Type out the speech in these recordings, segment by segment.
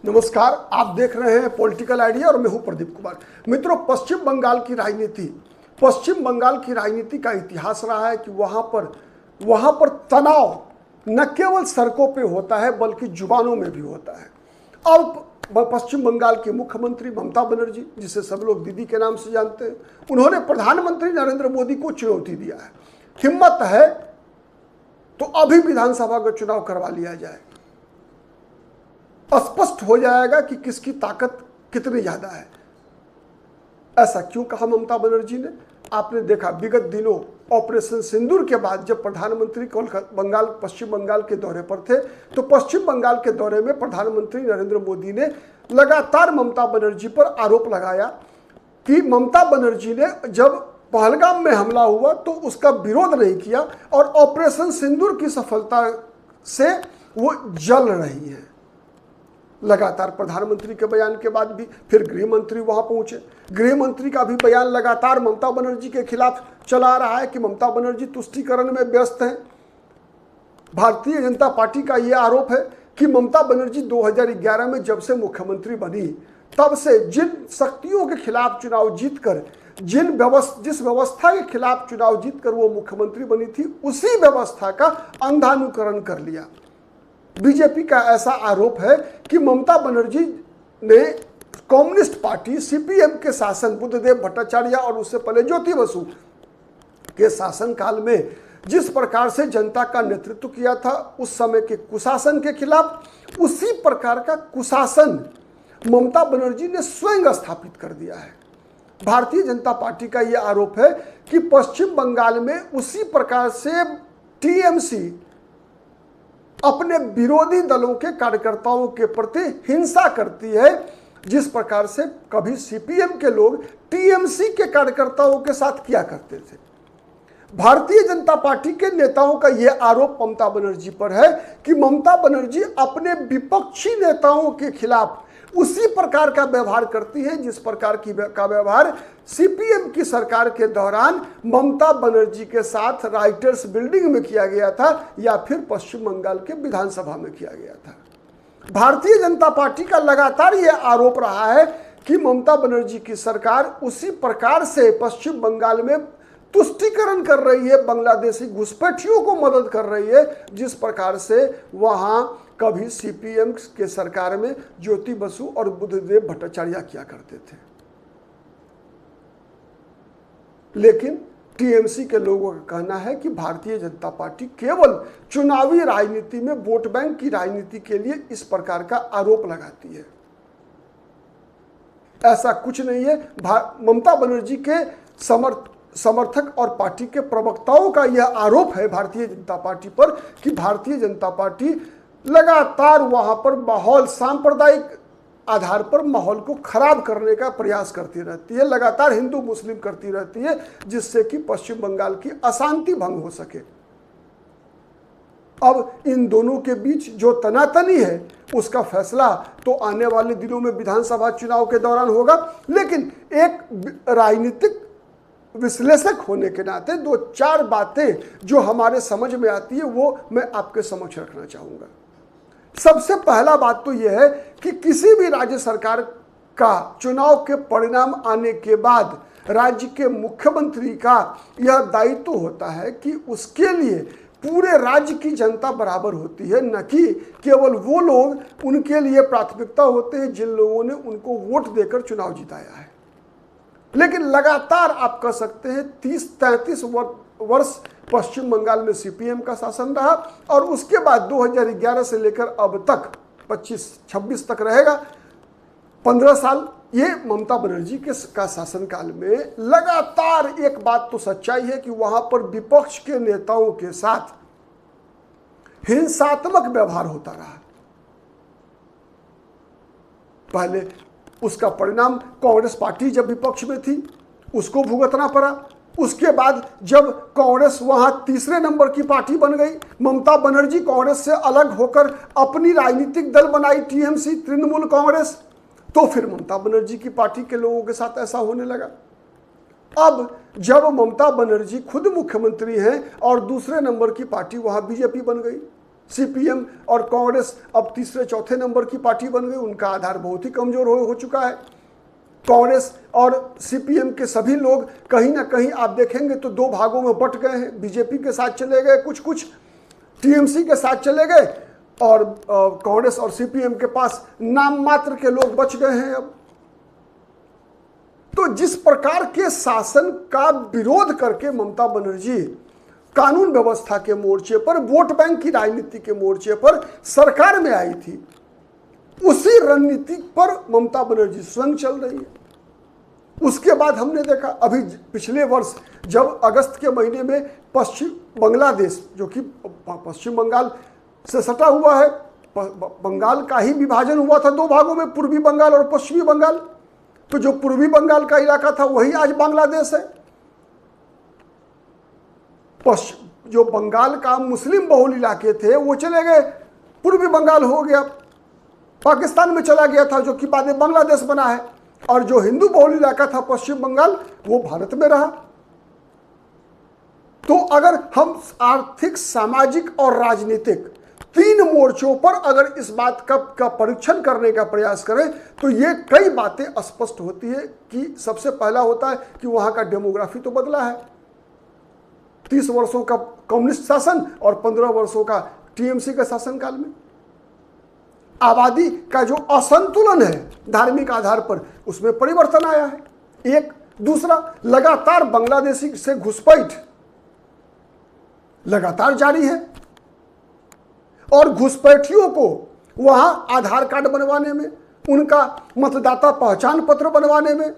नमस्कार, आप देख रहे हैं पॉलिटिकल आइडिया और मैं हूं प्रदीप कुमार। मित्रों, पश्चिम बंगाल की राजनीति का इतिहास रहा है कि वहां पर तनाव न केवल सड़कों पे होता है बल्कि जुबानों में भी होता है। अब पश्चिम बंगाल के मुख्यमंत्री ममता बनर्जी, जिसे सब लोग दीदी के नाम से जानते हैं, उन्होंने प्रधानमंत्री नरेंद्र मोदी को चुनौती दिया है। हिम्मत है तो अभी विधानसभा का चुनाव करवा लिया जाए, स्पष्ट हो जाएगा कि किसकी ताकत कितनी ज्यादा है। ऐसा क्यों कहा ममता बनर्जी ने? आपने देखा विगत दिनों ऑपरेशन सिंदूर के बाद जब प्रधानमंत्री पश्चिम बंगाल के दौरे पर थे, तो पश्चिम बंगाल के दौरे में प्रधानमंत्री नरेंद्र मोदी ने लगातार ममता बनर्जी पर आरोप लगाया कि ममता बनर्जी ने जब पहलगाम में हमला हुआ तो उसका विरोध नहीं किया और ऑपरेशन सिंदूर की सफलता से वो जल रही है। लगातार प्रधानमंत्री के बयान के बाद भी फिर गृह मंत्री वहां पहुंचे। गृह मंत्री का भी बयान लगातार ममता बनर्जी के खिलाफ चला रहा है कि ममता बनर्जी तुष्टीकरण में व्यस्त हैं। भारतीय जनता पार्टी का यह आरोप है कि ममता बनर्जी 2011 में जब से मुख्यमंत्री बनी तब से जिन शक्तियों के खिलाफ चुनाव जीतकर जिस व्यवस्था के खिलाफ चुनाव जीतकर वो मुख्यमंत्री बनी थी, उसी व्यवस्था का अंधानुकरण कर लिया। बीजेपी का ऐसा आरोप है कि ममता बनर्जी ने कम्युनिस्ट पार्टी सीपीएम के शासन, बुद्धदेव भट्टाचार्य और उससे पहले ज्योति बसु के शासनकाल में जिस प्रकार से जनता का नेतृत्व किया था, उस समय के कुशासन के खिलाफ उसी प्रकार का कुशासन ममता बनर्जी ने स्वयं स्थापित कर दिया है। भारतीय जनता पार्टी का यह आरोप है कि पश्चिम बंगाल में उसी प्रकार से टीएमसी अपने विरोधी दलों के कार्यकर्ताओं के प्रति हिंसा करती है, जिस प्रकार से कभी सीपीएम के लोग टीएमसी के कार्यकर्ताओं के साथ किया करते थे। भारतीय जनता पार्टी के नेताओं का यह आरोप ममता बनर्जी पर है कि ममता बनर्जी अपने विपक्षी नेताओं के खिलाफ उसी प्रकार का व्यवहार करती है जिस प्रकार का व्यवहार सीपीएम की सरकार के दौरान ममता बनर्जी के साथ राइटर्स बिल्डिंग में किया गया था या फिर पश्चिम बंगाल के विधानसभा में किया गया था। भारतीय जनता पार्टी का लगातार यह आरोप रहा है कि ममता बनर्जी की सरकार उसी प्रकार से पश्चिम बंगाल में तुष्टीकरण कर रही है, बांग्लादेशी घुसपैठियों को मदद कर रही है, जिस प्रकार से वहां कभी सीपीएम के सरकार में ज्योति बसु और बुद्धदेव भट्टाचार्य किया करते थे। लेकिन टीएमसी के लोगों का कहना है कि भारतीय जनता पार्टी केवल चुनावी राजनीति में वोट बैंक की राजनीति के लिए इस प्रकार का आरोप लगाती है। ऐसा कुछ नहीं है। ममता बनर्जी के समर्थक और पार्टी के प्रवक्ताओं का यह आरोप है भारतीय जनता पार्टी पर कि भारतीय जनता पार्टी लगातार वहां पर माहौल, सांप्रदायिक आधार पर माहौल को खराब करने का प्रयास करती रहती है, लगातार हिंदू मुस्लिम करती रहती है, जिससे कि पश्चिम बंगाल की अशांति भंग हो सके। अब इन दोनों के बीच जो तनातनी है उसका फैसला तो आने वाले दिनों में विधानसभा चुनाव के दौरान होगा। लेकिन एक राजनीतिक विश्लेषक होने के नाते दो चार बातें जो हमारे समझ में आती है वो मैं आपके समक्ष रखना चाहूंगा। सबसे पहला बात तो यह है कि किसी भी राज्य सरकार का चुनाव के परिणाम आने के बाद राज्य के मुख्यमंत्री का यह दायित्व होता है कि उसके लिए पूरे राज्य की जनता बराबर होती है, न कि केवल वो लोग उनके लिए प्राथमिकता होते हैं जिन लोगों ने उनको वोट देकर चुनाव जिताया है। लेकिन लगातार आप कह सकते हैं 30-33 वर्ष पश्चिम बंगाल में सीपीएम का शासन रहा और उसके बाद 2011 से लेकर अब तक 25-26 तक रहेगा, 15 साल ये ममता बनर्जी का शासनकाल में लगातार एक बात तो सच्चाई है कि वहां पर विपक्ष के नेताओं के साथ हिंसात्मक व्यवहार होता रहा। पहले उसका परिणाम कांग्रेस पार्टी जब विपक्ष में थी उसको भुगतना पड़ा। उसके बाद जब कांग्रेस वहां तीसरे नंबर की पार्टी बन गई, ममता बनर्जी कांग्रेस से अलग होकर अपनी राजनीतिक दल बनाई टीएमसी, तृणमूल कांग्रेस, तो फिर ममता बनर्जी की पार्टी के लोगों के साथ ऐसा होने लगा। अब जब ममता बनर्जी खुद मुख्यमंत्री हैं और दूसरे नंबर की पार्टी वहां बीजेपी बन गई, सीपीएम और कांग्रेस अब तीसरे चौथे नंबर की पार्टी बन गई, उनका आधार बहुत ही कमजोर हो चुका है। कांग्रेस और सीपीएम के सभी लोग कहीं ना कहीं आप देखेंगे तो दो भागों में बट गए हैं। बीजेपी के साथ चले गए, कुछ टीएमसी के साथ चले गए, और कांग्रेस और सीपीएम के पास नाम मात्र के लोग बच गए हैं अब। तो जिस प्रकार के शासन का विरोध करके ममता बनर्जी कानून व्यवस्था के मोर्चे पर, वोट बैंक की राजनीति के मोर्चे पर सरकार में आई थी, उसी रणनीति पर ममता बनर्जी स्वयं चल रही है। उसके बाद हमने देखा अभी पिछले वर्ष जब अगस्त के महीने में पश्चिम बांग्लादेश, जो कि पश्चिम बंगाल से सटा हुआ है, बंगाल का ही विभाजन हुआ था दो भागों में, पूर्वी बंगाल और पश्चिमी बंगाल। तो जो पूर्वी बंगाल का इलाका था वही आज बांग्लादेश है। जो बंगाल का मुस्लिम बहुल इलाके थे वो चले गए, पूर्वी बंगाल हो गया, पाकिस्तान में चला गया था, जो कि बाद में बांग्लादेश बना है। और जो हिंदू बहुल इलाका था पश्चिम बंगाल, वो भारत में रहा। तो अगर हम आर्थिक, सामाजिक और राजनीतिक तीन मोर्चों पर अगर इस बात का परीक्षण करने का प्रयास करें तो ये कई बातें स्पष्ट होती है कि सबसे पहला होता है कि वहां का डेमोग्राफी तो बदला है। 30 वर्षों का कम्युनिस्ट शासन और 15 वर्षों का टीएमसी के शासनकाल में आबादी का जो असंतुलन है धार्मिक आधार पर, उसमें परिवर्तन आया है। एक दूसरा, लगातार बांग्लादेशी से घुसपैठ लगातार जारी है, और घुसपैठियों को वहां आधार कार्ड बनवाने में, उनका मतदाता पहचान पत्र बनवाने में,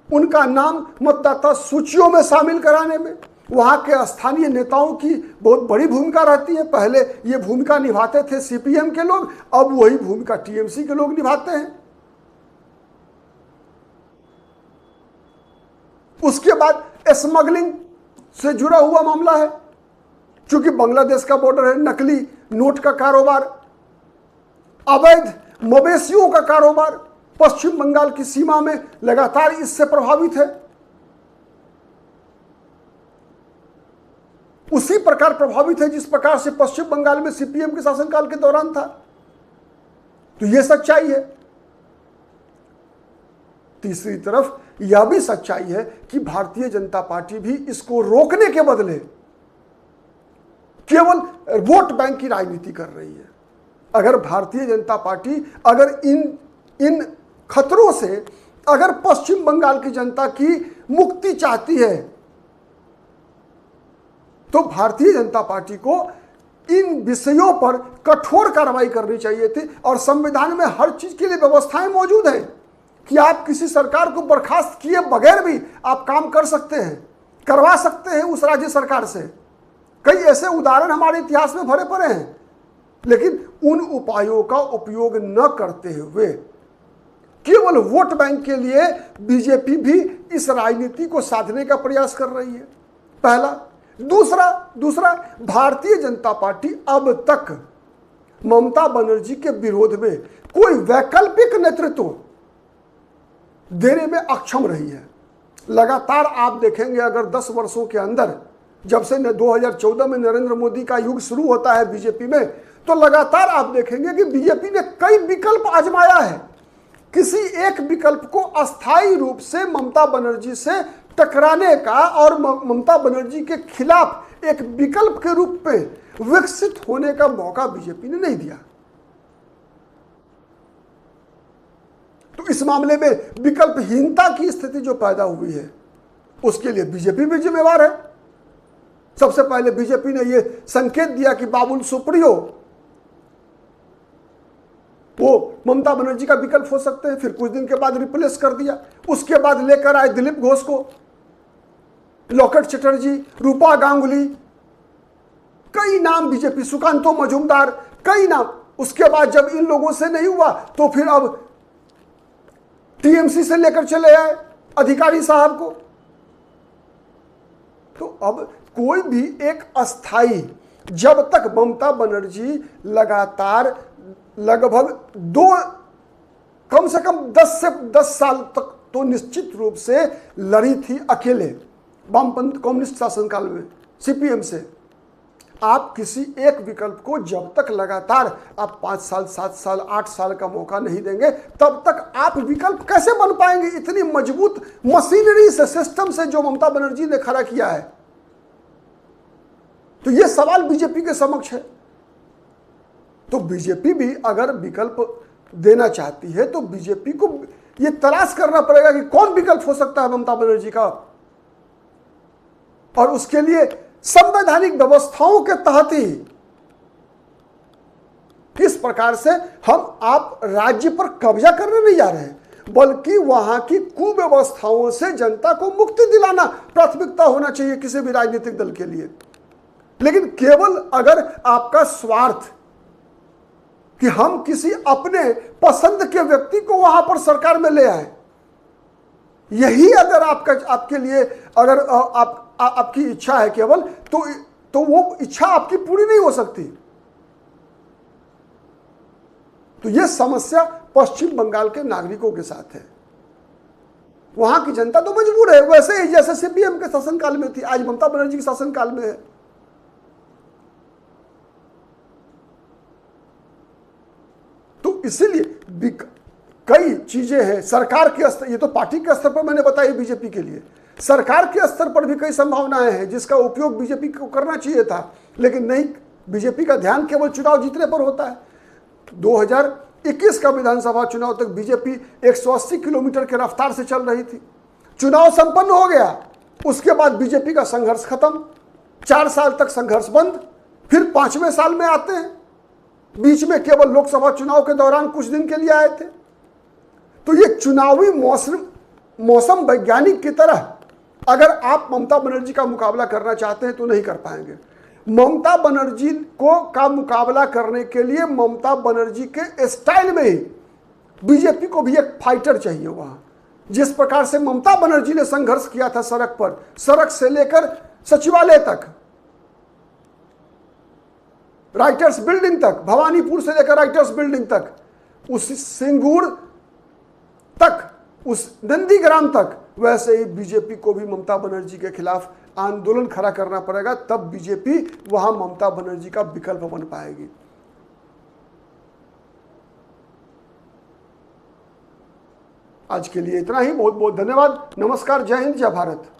उनका नाम मतदाता सूचियों में शामिल कराने में वहां के स्थानीय नेताओं की बहुत बड़ी भूमिका रहती है। पहले ये भूमिका निभाते थे सीपीएम के लोग, अब वही भूमिका टीएमसी के लोग निभाते हैं। उसके बाद स्मगलिंग से जुड़ा हुआ मामला है, क्योंकि बांग्लादेश का बॉर्डर है, नकली नोट का कारोबार, अवैध मवेशियों का कारोबार पश्चिम बंगाल की सीमा में लगातार इससे प्रभावित है। उसी प्रकार प्रभावित है जिस प्रकार से पश्चिम बंगाल में सीपीएम के शासनकाल के दौरान था। तो यह सच्चाई है। तीसरी तरफ यह भी सच्चाई है कि भारतीय जनता पार्टी भी इसको रोकने के बदले केवल वोट बैंक की राजनीति कर रही है। अगर भारतीय जनता पार्टी अगर इन खतरों से अगर पश्चिम बंगाल की जनता की मुक्ति चाहती है तो भारतीय जनता पार्टी को इन विषयों पर कठोर कार्रवाई करनी चाहिए थी। और संविधान में हर चीज के लिए व्यवस्थाएं मौजूद हैं कि आप किसी सरकार को बर्खास्त किए बगैर भी आप काम कर सकते हैं, करवा सकते हैं उस राज्य सरकार से। कई ऐसे उदाहरण हमारे इतिहास में भरे पड़े हैं, लेकिन उन उपायों का उपयोग न करते हुए केवल वोट बैंक के लिए बीजेपी भी इस राजनीति को साधने का प्रयास कर रही है। पहला। दूसरा, भारतीय जनता पार्टी अब तक ममता बनर्जी के विरोध में कोई वैकल्पिक नेतृत्व देने में अक्षम रही है। लगातार आप देखेंगे अगर 10 वर्षों के अंदर, जब से 2014 में नरेंद्र मोदी का युग शुरू होता है बीजेपी में, तो लगातार आप देखेंगे कि बीजेपी ने कई विकल्प आजमाया है। किसी एक विकल्प को अस्थायी रूप से ममता बनर्जी से टकराने का और ममता बनर्जी के खिलाफ एक विकल्प के रूप में विकसित होने का मौका बीजेपी ने नहीं दिया। तो इस मामले में विकल्पहीनता की स्थिति जो पैदा हुई है उसके लिए बीजेपी भी जिम्मेवार है। सबसे पहले बीजेपी ने यह संकेत दिया कि बाबुल सुप्रियो वो ममता बनर्जी का विकल्प हो सकते हैं, फिर कुछ दिन के बाद रिप्लेस कर दिया। उसके बाद लेकर आए दिलीप घोष को, लॉकेट चटर्जी, रूपा गांगुली, कई नाम बीजेपी, सुकांतो मजूमदार, कई नाम। उसके बाद जब इन लोगों से नहीं हुआ तो फिर अब टीएमसी से लेकर चले आए अधिकारी साहब को। तो अब कोई भी एक अस्थाई, जब तक ममता बनर्जी लगातार लगभग कम से कम 10 साल तक तो निश्चित रूप से लड़ी थी अकेले वामपंथ कम्युनिस्ट शासनकाल में सीपीएम से, आप किसी एक विकल्प को जब तक लगातार आप 5 साल 7 साल 8 साल का मौका नहीं देंगे, तब तक आप विकल्प कैसे बन पाएंगे इतनी मजबूत मशीनरी से, सिस्टम से जो ममता बनर्जी ने खड़ा किया है। तो यह सवाल बीजेपी के समक्ष है। तो बीजेपी भी अगर विकल्प देना चाहती है तो बीजेपी को यह तलाश करना पड़ेगा कि कौन विकल्प हो सकता है ममता बनर्जी का, और उसके लिए संवैधानिक व्यवस्थाओं के तहत ही किस प्रकार से हम आप राज्य पर कब्जा करने नहीं जा रहे हैं, बल्कि वहां की कुव्यवस्थाओं से जनता को मुक्ति दिलाना प्राथमिकता होना चाहिए किसी भी राजनीतिक दल के लिए। लेकिन केवल अगर आपका स्वार्थ कि हम किसी अपने पसंद के व्यक्ति को वहां पर सरकार में ले आए, यही अगर आपके लिए अगर आपकी इच्छा है केवल, तो वो इच्छा आपकी पूरी नहीं हो सकती। तो यह समस्या पश्चिम बंगाल के नागरिकों के साथ है। वहां की जनता तो मजबूर है, वैसे ही जैसे सीपीएम के शासनकाल में थी, आज ममता बनर्जी के शासनकाल में है। तो इसीलिए कई चीजें हैं सरकार के स्तर, ये तो पार्टी के स्तर पर मैंने बताई बीजेपी के लिए, सरकार के स्तर पर भी कई संभावनाएं हैं जिसका उपयोग बीजेपी को करना चाहिए था, लेकिन नहीं। बीजेपी का ध्यान केवल चुनाव जीतने पर होता है। 2021 का विधानसभा चुनाव तक बीजेपी 180 किलोमीटर के रफ्तार से चल रही थी। चुनाव संपन्न हो गया, उसके बाद बीजेपी का संघर्ष खत्म, 4 साल तक संघर्ष बंद, फिर 5वें साल में आते हैं। बीच में केवल लोकसभा चुनाव के दौरान कुछ दिन के लिए आए थे। तो ये चुनावी मौसम वैज्ञानिक की तरह अगर आप ममता बनर्जी का मुकाबला करना चाहते हैं तो नहीं कर पाएंगे। ममता बनर्जी का मुकाबला करने के लिए ममता बनर्जी के स्टाइल में ही बीजेपी को भी एक फाइटर चाहिए। वहां जिस प्रकार से ममता बनर्जी ने संघर्ष किया था सड़क पर, सड़क से लेकर सचिवालय तक, राइटर्स बिल्डिंग तक, भवानीपुर से लेकर राइटर्स बिल्डिंग तक, उस सिंगूर तक, उस नंदीग्राम तक, वैसे ही बीजेपी को भी ममता बनर्जी के खिलाफ आंदोलन खड़ा करना पड़ेगा। तब बीजेपी वहां ममता बनर्जी का विकल्प बन पाएगी। आज के लिए इतना ही। बहुत बहुत धन्यवाद। नमस्कार। जय हिंद, जय भारत।